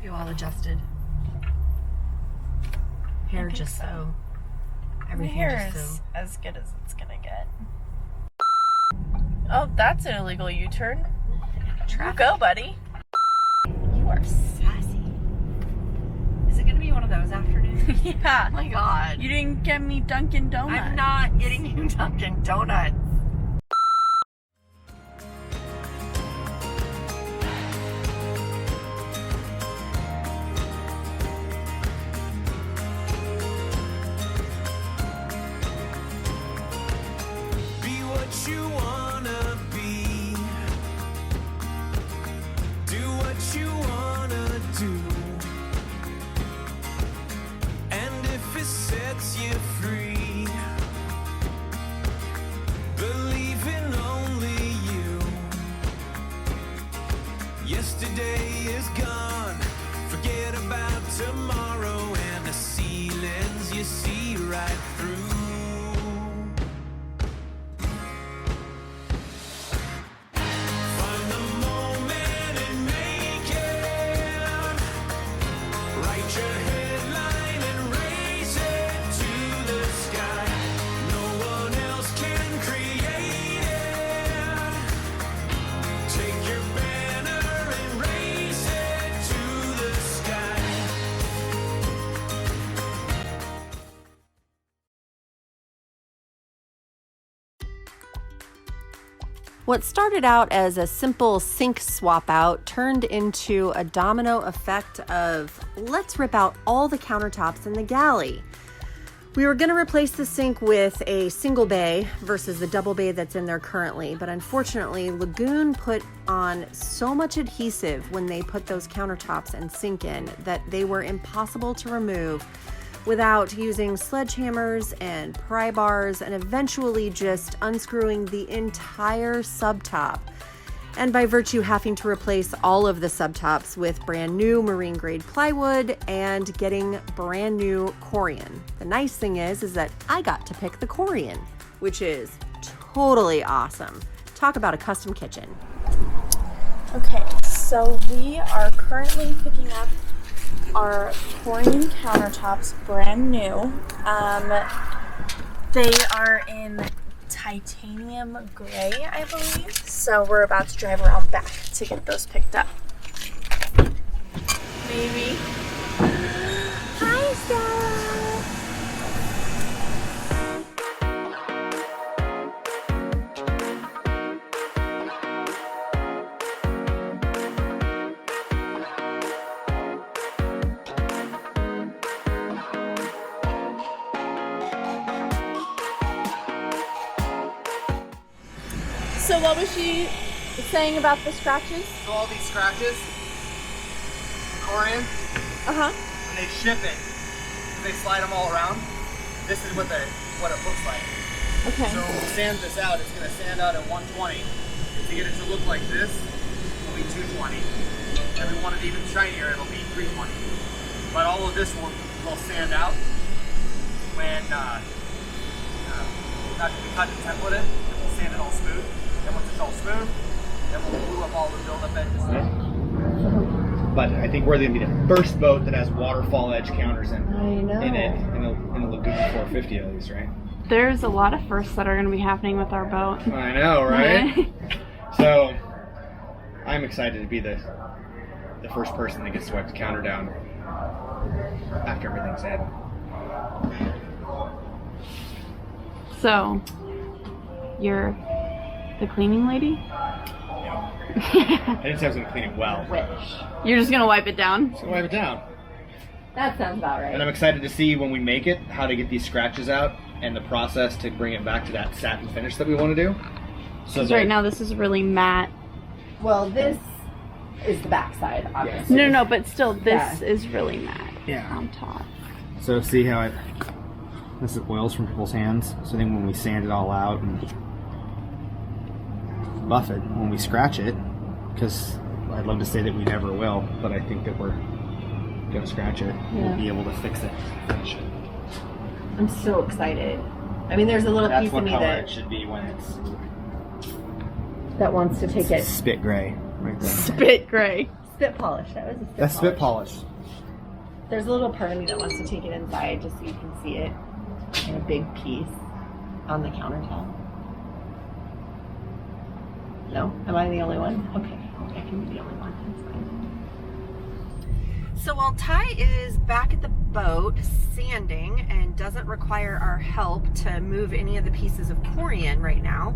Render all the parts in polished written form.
You all adjusted. Hair just so. Everything My hair just is so. as good as it's gonna get. Oh, that's an illegal U-turn. You go, buddy. You are sassy. Is it gonna be one of those afternoons? Yeah. Oh my god. You didn't get me Dunkin' Donuts. I'm not getting you Dunkin' Donuts. Yesterday is gone, forget about tomorrow and the ceilings you see right through. Find the moment and make it. Write your headline and raise it to the sky. No one else can create it. Take your banner and raise it to the sky. What started out as a simple sink swap out turned into a domino effect of let's rip out all the countertops in the galley. We were going to replace the sink with a single bay versus the double bay that's in there currently, but unfortunately Lagoon put on so much adhesive when they put those countertops and sink in that they were impossible to remove without using sledgehammers and pry bars and eventually just unscrewing the entire subtop. And by virtue having to replace all of the subtops with brand new marine grade plywood and getting brand new Corian. The nice thing is that I got to pick the Corian, which is totally awesome. Talk about a custom kitchen. Okay, so we are currently picking up our Corian countertops, brand new. They are in titanium gray, I believe. So we're about to drive around back to get those picked up. Maybe. Hi, Stella. So what was she saying about the scratches? So all these scratches, Corian, when they ship it, they slide them all around. This is what it looks like. Okay. So when we sand this out, it's going to sand out at 120. To get it to look like this, it'll be 220. And we want it even shinier, it'll be 320. But all of this will sand out when after we cut and template it, we'll sand it all smooth. And once it's all smooth, then we'll glue up all the build-up edges. But I think we're going to be the first boat that has waterfall edge counters in it, in a Lagoon 450 at least, right? There's a lot of firsts that are going to be happening with our boat. I know, right? So, I'm excited to be the first person that gets to wipe the counter down after everything's in. So, you're the cleaning lady? I didn't say I was going to clean it well. You're just going to wipe it down? Just going to wipe it down. That sounds about right. And I'm excited to see when we make it, how to get these scratches out and the process to bring it back to that satin finish that we want to do. So right now this is really matte. Well, this is the backside, obviously. No, but still, this is really matte on top. So see how this is oils from people's hands. So then when we sand it all out and buff it, when we scratch it, because I'd love to say that we never will, but I think that we're going to scratch it. We'll be able to fix it, finish it. I'm so excited. I mean, there's a little piece of me it should be when it's that wants to take it. spit gray right there. Spit gray. spit polish. That was a spit That's spit polish. There's a little part of me that wants to take it inside just so you can see it in a big piece on the countertop. No? Am I the only one? Okay. I can be the only one. That's fine. So while Ty is back at the boat sanding and doesn't require our help to move any of the pieces of corian right now,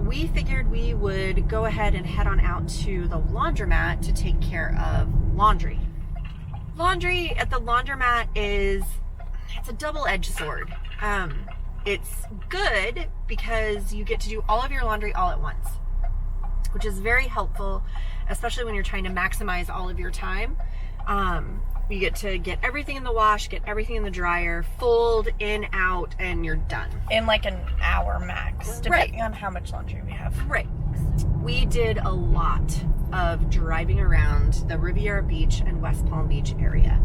we figured we would go ahead and head on out to the laundromat to take care of laundry. Laundry at the laundromat it's a double-edged sword. It's good because you get to do all of your laundry all at once, which is very helpful, especially when you're trying to maximize all of your time. You get to get everything in the wash, get everything in the dryer, fold in, out, and you're done. In like an hour max, depending on how much laundry we have. Right. We did a lot of driving around the Riviera Beach and West Palm Beach area,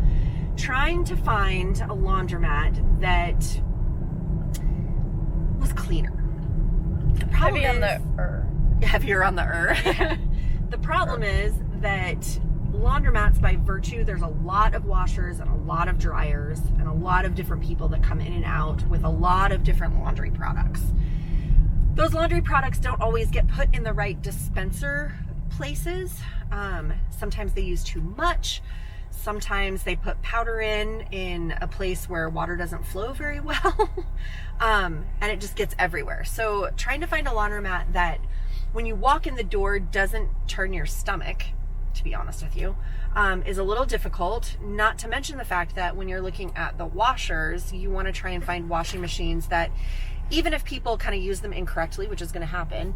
trying to find a laundromat that was cleaner. The problem heavier on the The problem is that laundromats, by virtue, there's a lot of washers and a lot of dryers and a lot of different people that come in and out with a lot of different laundry products. Those laundry products don't always get put in the right dispenser places. Sometimes they use too much. Sometimes they put powder in a place where water doesn't flow very well. And it just gets everywhere. So trying to find a laundromat that when you walk in the door doesn't turn your stomach, to be honest with you, is a little difficult. Not to mention the fact that when you're looking at the washers, you want to try and find washing machines that, even if people kind of use them incorrectly, which is going to happen,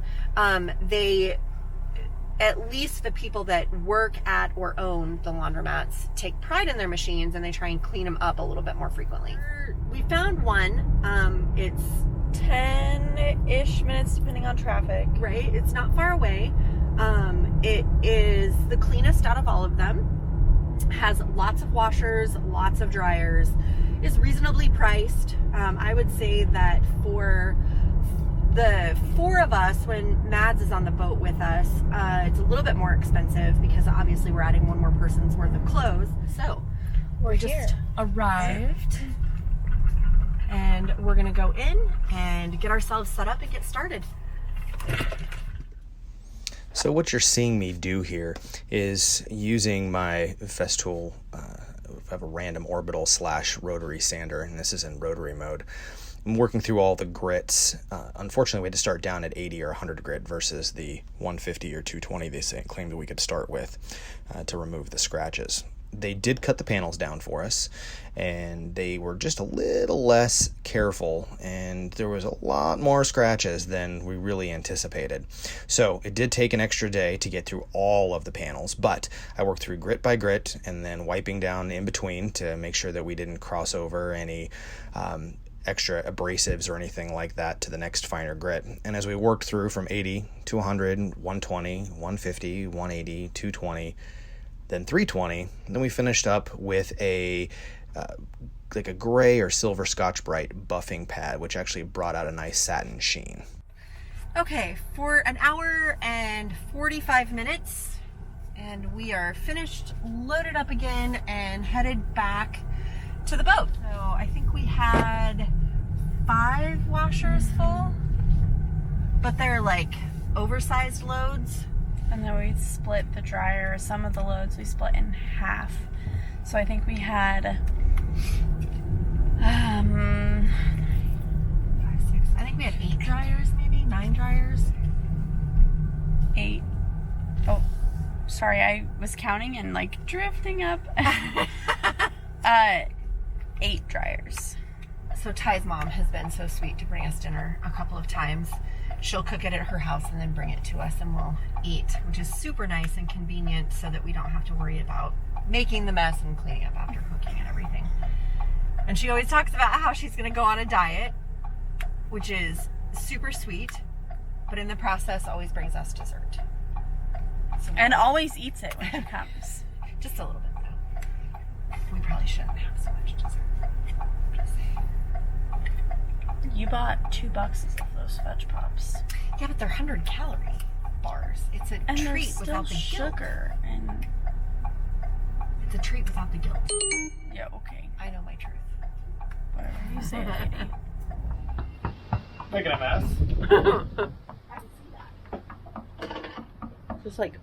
at least the people that work at or own the laundromats take pride in their machines and they try and clean them up a little bit more frequently. We found one. It's 10-ish minutes depending on traffic. Right, it's not far away. It is the cleanest out of all of them, has lots of washers, lots of dryers, is reasonably priced. I would say that for the four of us, when Mads is on the boat with us, it's a little bit more expensive because obviously we're adding one more person's worth of clothes. So We're just arrived. And we're gonna go in and get ourselves set up and get started. So what you're seeing me do here is using my Festool, I have a random orbital / rotary sander, and this is in rotary mode. I'm working through all the grits. Unfortunately, we had to start down at 80 or 100 grit versus the 150 or 220 they claimed that we could start with to remove the scratches. They did cut the panels down for us, and they were just a little less careful, and there was a lot more scratches than we really anticipated. So it did take an extra day to get through all of the panels, but I worked through grit by grit and then wiping down in between to make sure that we didn't cross over any extra abrasives or anything like that to the next finer grit. And as we worked through from 80 to 100, 120, 150, 180, 220, then 320, and then we finished up with a like a gray or silver Scotch Brite buffing pad, which actually brought out a nice satin sheen. Okay, for an hour and 45 minutes, and we are finished, loaded up again, and headed back to the boat. So I think we had 5 washers full, but they're like oversized loads. And then we split the dryer. Some of the loads we split in half. So I think we had 5, 6. I think we had 8 dryers, maybe 9 dryers. 8. Oh, sorry, I was counting and like drifting up. 8 dryers. So Ty's mom has been so sweet to bring us dinner a couple of times. She'll cook it at her house and then bring it to us and we'll eat, which is super nice and convenient so that we don't have to worry about making the mess and cleaning up after cooking and everything. And she always talks about how she's going to go on a diet, which is super sweet, but in the process always brings us dessert. So And always eats it when she comes. just a little bit though. We probably shouldn't have so much dessert. Just saying. You bought 2 boxes of those fudge pops. Yeah, but they're 100 calories. bars. It's a And treat there's still without the guilt. sugar and It's a treat without the guilt. yeah, okay. I know my truth. Whatever you say, lady. Making a mess. Just like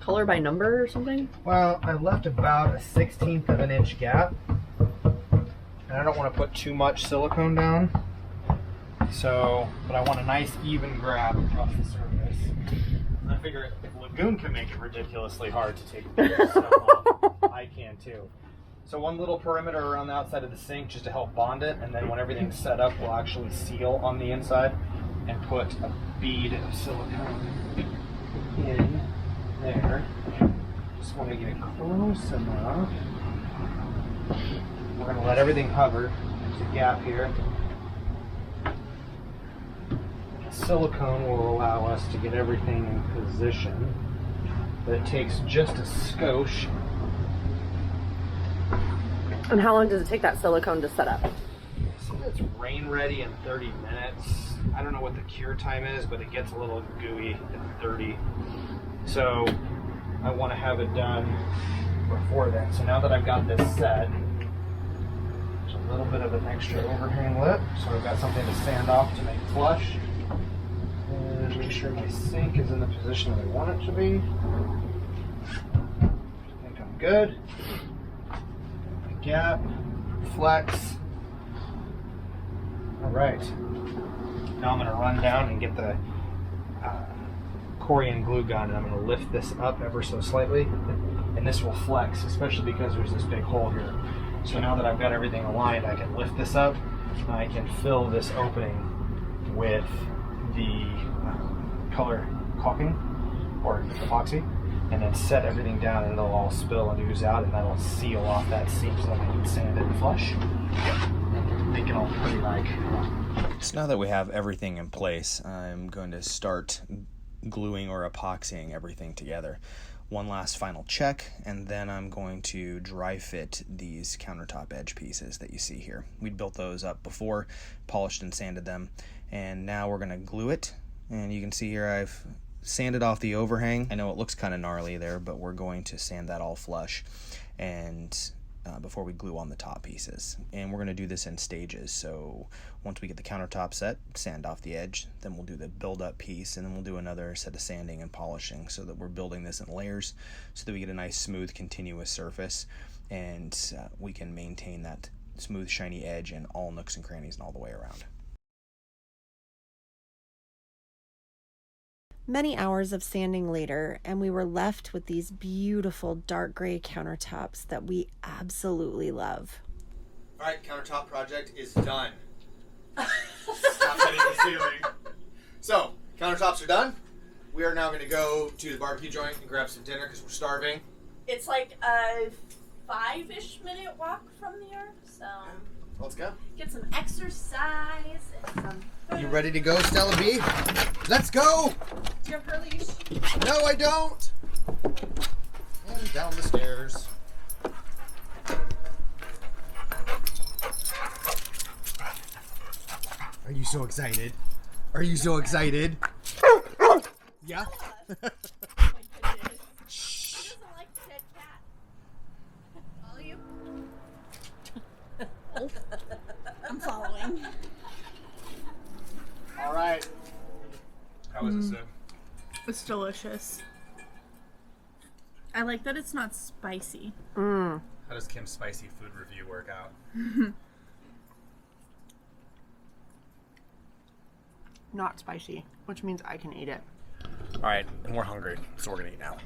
color by number or something? Well, I left about a 1/16 of an inch gap. And I don't want to put too much silicone down. So, but I want a nice even grab across the surface. And I figure if Lagoon can make it ridiculously hard to take the stuff off, I can too. So one little perimeter around the outside of the sink just to help bond it, and then when everything's set up, we'll actually seal on the inside and put a bead of silicone in there. Just want to get it close enough. We're going to let everything hover. There's a gap here. The silicone will allow us to get everything in position, but it takes just a skosh. And how long does it take that silicone to set up? So it's rain ready in 30 minutes. I don't know what the cure time is, but it gets a little gooey at 30. So I want to have it done before then. So now that I've got this set, there's a little bit of an extra overhang lip. So I've got something to sand off to make flush. And make sure my sink is in the position that I want it to be. I think I'm good. Gap, flex. All right. Now I'm going to run down and get the Corian glue gun, and I'm going to lift this up ever so slightly, and this will flex, especially because there's this big hole here. So now that I've got everything aligned, I can lift this up, and I can fill this opening with the color caulking or epoxy, and then set everything down, and it'll all spill and ooze out, and that'll seal off that seam so that I can sand it and flush. Make it all pretty like. So now that we have everything in place, I'm going to start gluing or epoxying everything together. One last final check, and then I'm going to dry fit these countertop edge pieces that you see here. We'd built those up before, polished and sanded them, and now we're going to glue it. And you can see here I've sanded off the overhang. I know it looks kind of gnarly there, but we're going to sand that all flush and before we glue on the top pieces. And we're going to do this in stages. So once we get the countertop set, sand off the edge, then we'll do the build up piece, and then we'll do another set of sanding and polishing, so that we're building this in layers so that we get a nice smooth continuous surface, and we can maintain that smooth shiny edge in all nooks and crannies and all the way around. Many hours of sanding later, and we were left with these beautiful dark gray countertops that we absolutely love. All right, countertop project is done. Stop hitting the ceiling. So, countertops are done. We are now going to go to the barbecue joint and grab some dinner because we're starving. It's like a 5-ish minute walk from here, so Let's go. get some exercise and some food. You ready to go, Stella B? Let's go! Do you have her leash? No, I don't. And down the stairs. Are you so excited? Are you so excited? Yeah? Oh my goodness. She doesn't like the dead cat. Follow you? I'm following. All right. How is it, Sid? It's delicious. I like that it's not spicy. How does Kim's spicy food review work out? Not spicy, which means I can eat it. All right, and we're hungry, so we're gonna eat now.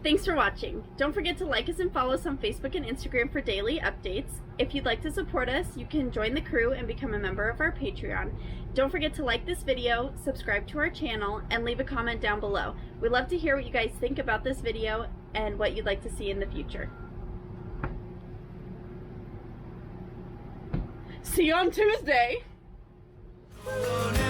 Thanks for watching. Don't forget to like us and follow us on Facebook and Instagram for daily updates. If you'd like to support us, you can join the crew and become a member of our Patreon. Don't forget to like this video, subscribe to our channel, and leave a comment down below. We'd love to hear what you guys think about this video and what you'd like to see in the future. See you on Tuesday! No one